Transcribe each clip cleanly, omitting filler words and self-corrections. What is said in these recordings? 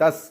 10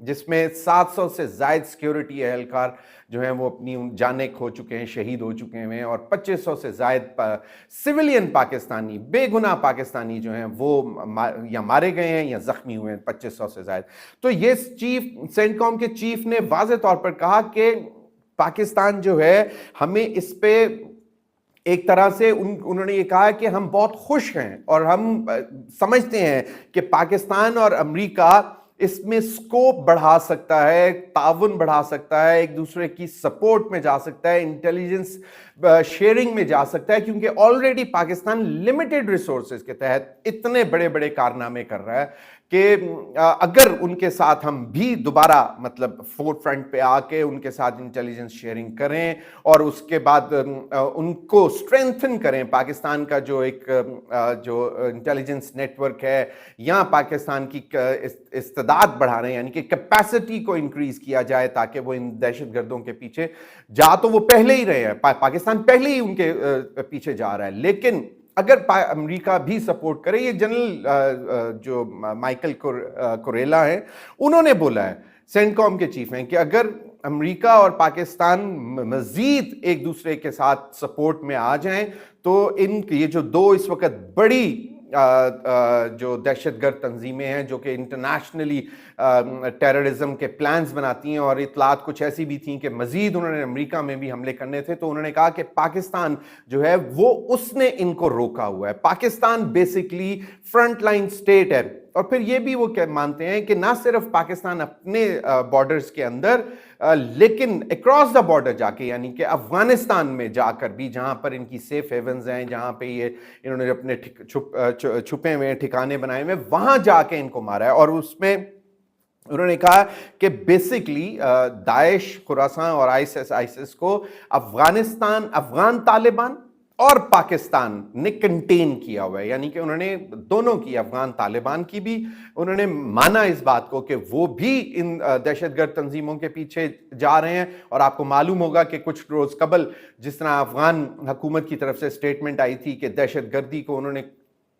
جس میں 700 سے زائد سیکیورٹی اہلکار جو ہیں وہ اپنی جانیں کھو چکے ہیں، شہید ہو چکے ہیں، اور 2500 سے زائد سویلین پاکستانی، بے گناہ پاکستانی جو ہیں وہ یا مارے گئے ہیں یا زخمی ہوئے ہیں، 2500 سے زائد۔ تو یہ سینٹ کام کے چیف نے واضح طور پر کہا کہ پاکستان جو ہے ہمیں اس پہ ایک طرح سے انہوں نے یہ کہا کہ ہم بہت خوش ہیں اور ہم سمجھتے ہیں کہ پاکستان اور امریکہ اس میں سکوپ بڑھا سکتا ہے، تعاون بڑھا سکتا ہے، ایک دوسرے کی سپورٹ میں جا سکتا ہے، انٹیلیجنس شیئرنگ میں جا سکتا ہے، کیونکہ آلریڈی پاکستان لمیٹڈ ریسورسز کے تحت اتنے بڑے بڑے کارنامے کر رہا ہے کہ اگر ان کے ساتھ ہم بھی دوبارہ مطلب فورتھ فرنٹ پہ آ کے ان کے ساتھ انٹیلیجنس شیئرنگ کریں اور اس کے بعد ان کو سٹرینتھن کریں، پاکستان کا جو ایک جو انٹیلیجنس نیٹ ورک ہے یا پاکستان کی استعداد بڑھا رہے ہیں، یعنی کہ کیپیسٹی کو انکریز کیا جائے تاکہ وہ ان دہشت گردوں کے پیچھے جا تو وہ پہلے ہی رہے ہیں، پاکستان پہلے ہی ان کے پیچھے جا رہا ہے، لیکن اگر امریکہ بھی سپورٹ کرے، یہ جنرل جو مائیکل کوریلا ہیں انہوں نے بولا ہے، سینٹ کام کے چیف ہیں، کہ اگر امریکہ اور پاکستان مزید ایک دوسرے کے ساتھ سپورٹ میں آ جائیں تو یہ جو دو اس وقت بڑی جو دہشت گرد تنظیمیں ہیں جو کہ انٹرنیشنلی ٹیررزم کے پلانز بناتی ہیں، اور اطلاعات کچھ ایسی بھی تھیں کہ مزید انہوں نے امریکہ میں بھی حملے کرنے تھے، تو انہوں نے کہا کہ پاکستان جو ہے وہ اس نے ان کو روکا ہوا ہے۔ Pakistan basically front line state ہے، اور پھر یہ بھی وہ مانتے ہیں کہ نہ صرف پاکستان اپنے بارڈرز کے اندر لیکن اکراس دا بارڈر جا کے، یعنی کہ افغانستان میں جا کر بھی، جہاں پر ان کی سیف ہیونز ہیں، جہاں پہ انہوں نے اپنے چھپے ہوئے ٹھکانے بنائے ہوئے، وہاں جا کے ان کو مارا ہے۔ اور اس میں انہوں نے کہا کہ بیسیکلی داعش، خراسان اور آئیسس کو افغان طالبان اور پاکستان نے کنٹین کیا ہوا ہے، یعنی کہ انہوں نے دونوں کی، افغان طالبان کی بھی انہوں نے مانا اس بات کو کہ وہ بھی ان دہشت گرد تنظیموں کے پیچھے جا رہے ہیں۔ اور آپ کو معلوم ہوگا کہ کچھ روز قبل جس طرح افغان حکومت کی طرف سے سٹیٹمنٹ آئی تھی کہ دہشت گردی کو انہوں نے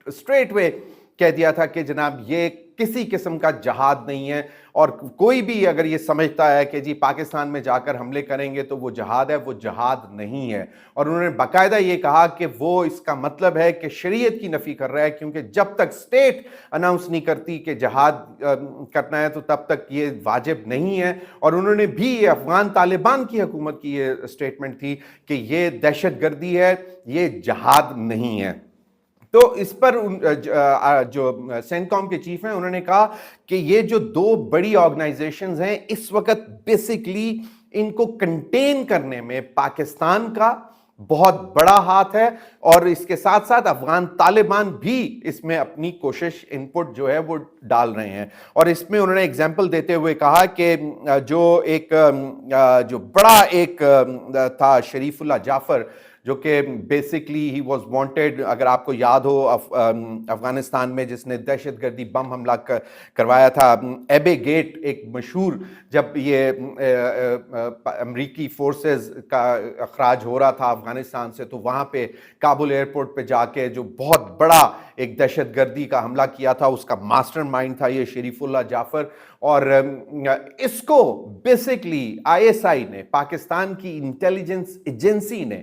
اسٹریٹ وے کہہ دیا تھا کہ جناب یہ کسی قسم کا جہاد نہیں ہے، اور کوئی بھی اگر یہ سمجھتا ہے کہ جی پاکستان میں جا کر حملے کریں گے تو وہ جہاد ہے، وہ جہاد نہیں ہے۔ اور انہوں نے باقاعدہ یہ کہا کہ وہ اس کا مطلب ہے کہ شریعت کی نفی کر رہا ہے، کیونکہ جب تک سٹیٹ اناؤنس نہیں کرتی کہ جہاد کرنا ہے تو تب تک یہ واجب نہیں ہے۔ اور انہوں نے بھی یہ افغان طالبان کی حکومت کی یہ سٹیٹمنٹ تھی کہ یہ دہشت گردی ہے، یہ جہاد نہیں ہے۔ تو اس پر جو سینٹ کام کے چیف ہیں انہوں نے کہا کہ یہ جو دو بڑی آرگنائزیشنز ہیں اس وقت بیسیکلی ان کو کنٹین کرنے میں پاکستان کا بہت بڑا ہاتھ ہے، اور اس کے ساتھ ساتھ افغان طالبان بھی اس میں اپنی کوشش انپٹ جو ہے وہ ڈال رہے ہیں۔ اور اس میں انہوں نے ایگزامپل دیتے ہوئے کہا کہ جو بڑا ایک تھا شریف اللہ جعفر، جو کہ بیسیکلی ہی واز وانٹیڈ، اگر آپ کو یاد ہو افغانستان میں جس نے دہشت گردی بم حملہ کروایا تھا، ایبے گیٹ ایک مشہور، جب یہ امریکی فورسز کا اخراج ہو رہا تھا افغانستان سے، تو وہاں پہ کابل ایئرپورٹ پہ جا کے جو بہت بڑا ایک دہشت گردی کا حملہ کیا تھا، اس کا ماسٹر مائنڈ تھا یہ شریف اللہ جعفر۔ اور اس کو بیسیکلی ISI نے، پاکستان کی انٹیلیجنس ایجنسی نے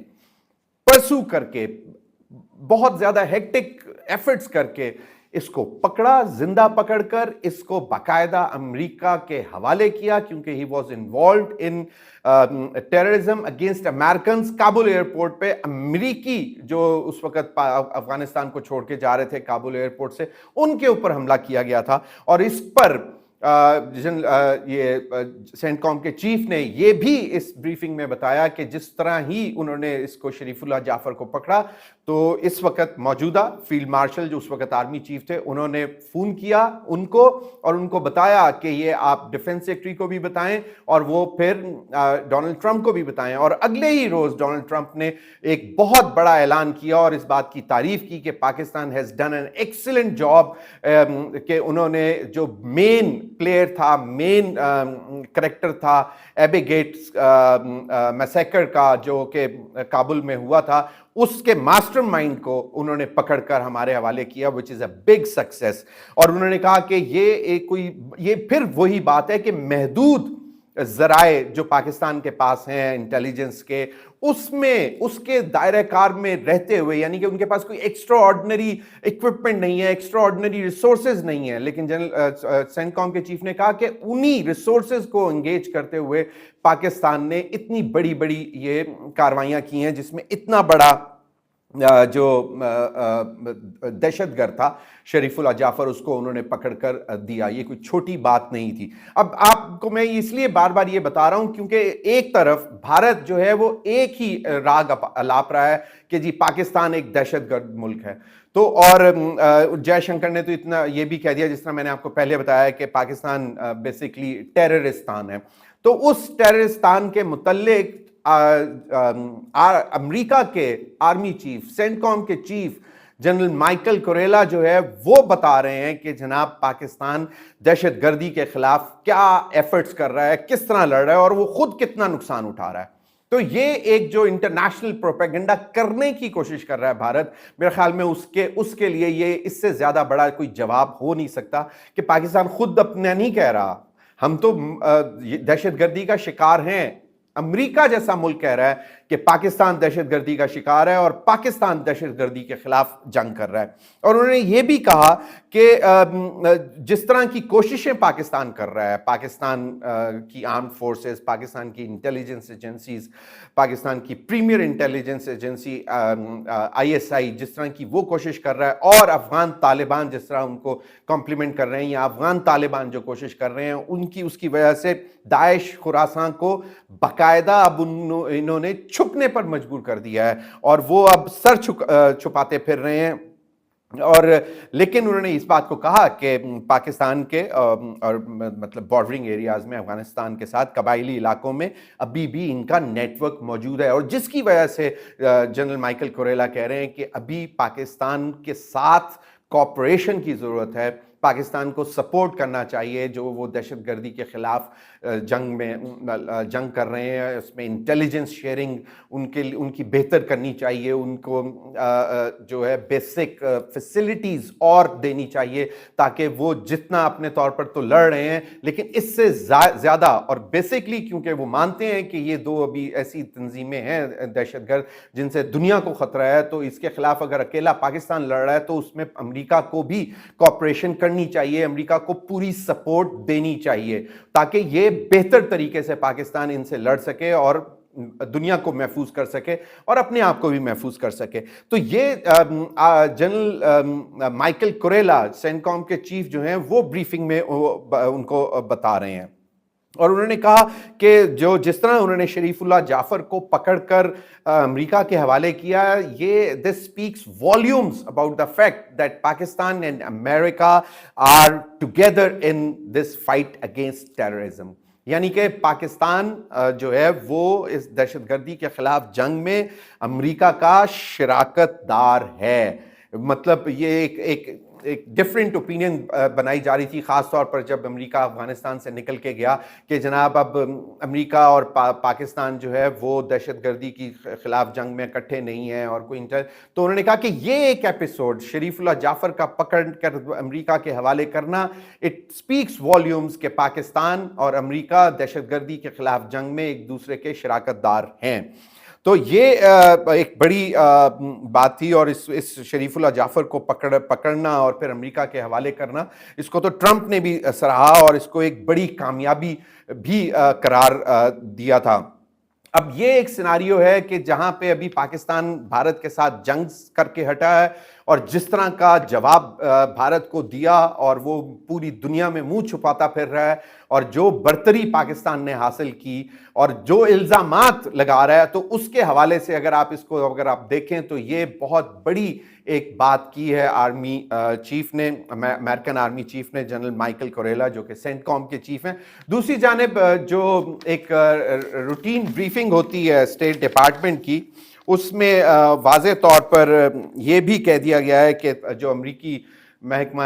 پرسو کر کے بہت زیادہ ہیکٹک ایفرٹس کر کے اس کو پکڑا، زندہ پکڑ کر اس کو باقاعدہ امریکہ کے حوالے کیا، کیونکہ he was involved in terrorism against Americans. Kabul airport پہ امریکی جو اس وقت افغانستان کو چھوڑ کے جا رہے تھے کابل ایئرپورٹ سے، ان کے اوپر حملہ کیا گیا تھا۔ اور اس پر یہ سینٹ کام کے چیف نے یہ بھی اس بریفنگ میں بتایا کہ جس طرح ہی انہوں نے اس کو شریف اللہ جعفر کو پکڑا، تو اس وقت موجودہ فیلڈ مارشل جو اس وقت آرمی چیف تھے، انہوں نے فون کیا ان کو اور ان کو بتایا کہ یہ آپ ڈیفنس سیکرٹری کو بھی بتائیں اور وہ پھر ڈونلڈ ٹرمپ کو بھی بتائیں۔ اور اگلے ہی روز ڈونلڈ ٹرمپ نے ایک بہت بڑا اعلان کیا اور اس بات کی تعریف کی کہ Pakistan has done an excellent job, کہ انہوں نے جو مین پلیئر تھا، مین کریکٹر تھا ایبے گیٹس میسیکر کا جو کہ کابل میں ہوا تھا، اس کے ماسٹر مائنڈ کو انہوں نے پکڑ کر ہمارے حوالے کیا which is a big success. اور انہوں نے کہا کہ یہ پھر وہی بات ہے کہ محدود ذرائع جو پاکستان کے پاس ہیں انٹیلیجنس کے، اس کے دائرہ کار میں رہتے ہوئے، یعنی کہ ان کے پاس کوئی ایکسٹرا آرڈنری اکوپمنٹ نہیں ہے، ایکسٹرا آرڈنری ریسورسز نہیں ہیں، لیکن جنرل سینٹ کام کے چیف نے کہا کہ انہی ریسورسز کو انگیج کرتے ہوئے پاکستان نے اتنی بڑی بڑی یہ کاروائیاں کی ہیں، جس میں اتنا بڑا جو دہشت گرد تھا شریف اللہ جعفر، اس کو انہوں نے پکڑ کر دیا. یہ کوئی چھوٹی بات نہیں تھی. اب آپ کو میں اس لیے بار بار یہ بتا رہا ہوں کیونکہ ایک طرف بھارت جو ہے وہ ایک ہی راگ الاپ رہا ہے کہ جی پاکستان ایک دہشت گرد ملک ہے. تو اور جے شنکر نے تو اتنا یہ بھی کہہ دیا، جس طرح میں نے آپ کو پہلے بتایا کہ پاکستان بیسیکلی ٹیررستان ہے. تو اس ٹیررستان کے متعلق امریکہ کے آرمی چیف، سینٹ کام کے چیف جنرل مائیکل کوریلا جو ہے وہ بتا رہے ہیں کہ جناب پاکستان دہشت گردی کے خلاف کیا ایفرٹس کر رہا ہے، کس طرح لڑ رہا ہے، اور وہ خود کتنا نقصان اٹھا رہا ہے. تو یہ ایک جو انٹرنیشنل پروپیگنڈا کرنے کی کوشش کر رہا ہے بھارت، میرے خیال میں اس کے لیے یہ اس سے زیادہ بڑا کوئی جواب ہو نہیں سکتا کہ پاکستان خود اپنا نہیں کہہ رہا ہم تو دہشت گردی کا شکار ہیں. امریکہ جیسا ملک کہہ رہا ہے کہ پاکستان دہشت گردی کا شکار ہے اور پاکستان دہشت گردی کے خلاف جنگ کر رہا ہے. اور انہوں نے یہ بھی کہا کہ جس طرح کی کوششیں پاکستان کر رہا ہے، پاکستان کی آرم فورسز، پاکستان کی انٹیلیجنس ایجنسیز، پاکستان کی پریمیئر انٹیلیجنس ایجنسی ISI جس طرح کی وہ کوشش کر رہا ہے، اور افغان طالبان جس طرح ان کو کمپلیمنٹ کر رہے ہیں، یا افغان طالبان جو کوشش کر رہے ہیں اس کی وجہ سے داعش خراسان کو باقاعدہ اب انہوں نے چھپنے پر مجبور کر دیا ہے، اور وہ اب سر چھپاتے پھر رہے ہیں. اور لیکن انہوں نے اس بات کو کہا کہ پاکستان کے اور مطلب بارڈرنگ ایریاز میں افغانستان کے ساتھ قبائلی علاقوں میں ابھی بھی ان کا نیٹ ورک موجود ہے، اور جس کی وجہ سے جنرل مائیکل کوریلا کہہ رہے ہیں کہ ابھی پاکستان کے ساتھ کوآپریشن کی ضرورت ہے، پاکستان کو سپورٹ کرنا چاہیے جو وہ دہشت گردی کے خلاف جنگ کر رہے ہیں. اس میں انٹیلیجنس شیئرنگ ان کی بہتر کرنی چاہیے، ان کو جو ہے بیسک فیسلٹیز اور دینی چاہیے تاکہ وہ جتنا اپنے طور پر تو لڑ رہے ہیں لیکن اس سے زیادہ، اور بیسکلی کیونکہ وہ مانتے ہیں کہ یہ دو ابھی ایسی تنظیمیں ہیں دہشت گرد جن سے دنیا کو خطرہ ہے، تو اس کے خلاف اگر اکیلا پاکستان لڑ رہا ہے تو اس میں امریکہ کو بھی کوآپریشن کرنی چاہیے، امریکہ کو پوری سپورٹ دینی چاہیے تاکہ یہ بہتر طریقے سے پاکستان ان سے لڑ سکے اور دنیا کو محفوظ کر سکے اور اپنے آپ کو بھی محفوظ کر سکے. تو یہ جنرل مائیکل کوریلا سینٹ کام کے چیف جو ہیں وہ بریفنگ میں ان کو بتا رہے ہیں. اور انہوں نے کہا کہ جس طرح انہوں نے شریف اللہ جعفر کو پکڑ کر امریکہ کے حوالے کیا، یہ this speaks volumes about the fact that Pakistan and America are together in this fight against terrorism. یعنی کہ پاکستان جو ہے وہ اس دہشت گردی کے خلاف جنگ میں امریکہ کا شراکت دار ہے. مطلب یہ ایک ڈیفرنٹ اوپینین بنائی جا رہی تھی، خاص طور پر جب امریکہ افغانستان سے نکل کے گیا کہ جناب اب امریکہ اور پاکستان جو ہے وہ دہشت گردی کی خلاف جنگ میں اکٹھے نہیں ہیں اور کوئی تو انہوں نے کہا کہ یہ ایک ایپیسوڈ شریف اللہ جعفر کا پکڑ کر امریکہ کے حوالے کرنا اٹ اسپیکس والیومز کہ پاکستان اور امریکہ دہشت گردی کے خلاف جنگ میں ایک دوسرے کے شراکت دار ہیں. تو یہ ایک بڑی بات تھی، اور اس شریف اللہ جعفر کو پکڑنا اور پھر امریکہ کے حوالے کرنا، اس کو تو ٹرمپ نے بھی سراہا اور اس کو ایک بڑی کامیابی بھی قرار دیا تھا. اب یہ ایک سیناریو ہے کہ جہاں پہ ابھی پاکستان بھارت کے ساتھ جنگ کر کے ہٹا ہے، اور جس طرح کا جواب بھارت کو دیا اور وہ پوری دنیا میں منہ چھپاتا پھر رہا ہے، اور جو برتری پاکستان نے حاصل کی اور جو الزامات لگا رہا ہے، تو اس کے حوالے سے اگر آپ دیکھیں تو یہ بہت بڑی ایک بات کی ہے آرمی چیف نے، امریکن آرمی چیف نے، جنرل مائیکل کوریلا جو کہ سینٹ کام کے چیف ہیں. دوسری جانب جو ایک روٹین بریفنگ ہوتی ہے اسٹیٹ ڈپارٹمنٹ کی، اس میں واضح طور پر یہ بھی کہہ دیا گیا ہے کہ جو امریکی محکمہ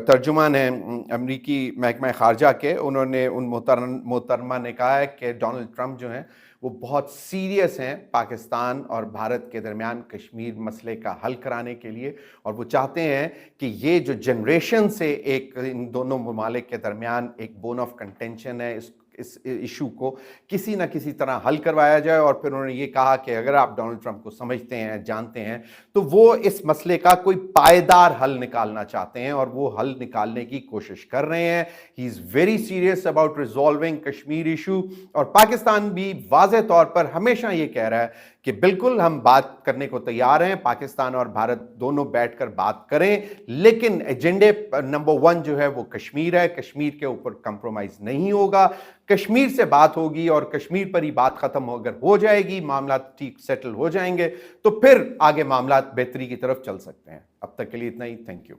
ترجمان ہیں امریکی محکمہ خارجہ کے، انہوں نے ان محترمہ نے کہا ہے کہ ڈونلڈ ٹرمپ جو ہیں وہ بہت سیریس ہیں پاکستان اور بھارت کے درمیان کشمیر مسئلے کا حل کرانے کے لیے، اور وہ چاہتے ہیں کہ یہ جو جنریشن سے ایک ان دونوں ممالک کے درمیان ایک بون آف کنٹینشن ہے، اس ایشو کو کسی نہ کسی طرح حل کروایا جائے۔ اور پھر انہوں نے یہ کہا کہ اگر آپ ڈونلڈ ٹرمپ کو سمجھتے ہیں، جانتے ہیں، تو وہ اس مسئلے کا کوئی پائیدار حل نکالنا چاہتے ہیں اور وہ حل نکالنے کی کوشش کر رہے ہیں۔ He is very serious about resolving Kashmir issue, اور پاکستان بھی واضح طور پر ہمیشہ یہ کہہ رہا ہے کہ بالکل ہم بات کرنے کو تیار ہیں، پاکستان اور بھارت دونوں بیٹھ کر بات کریں، لیکن ایجنڈے نمبر 1 جو ہے وہ کشمیر ہے، کشمیر کے اوپر کمپرومائز نہیں ہوگا، کشمیر سے بات ہوگی اور کشمیر پر ہی بات ختم اگر ہو جائے گی، معاملات ٹھیک سیٹل ہو جائیں گے، تو پھر آگے معاملات بہتری کی طرف چل سکتے ہیں۔ اب تک کے لیے اتنا ہی، تھینک یو۔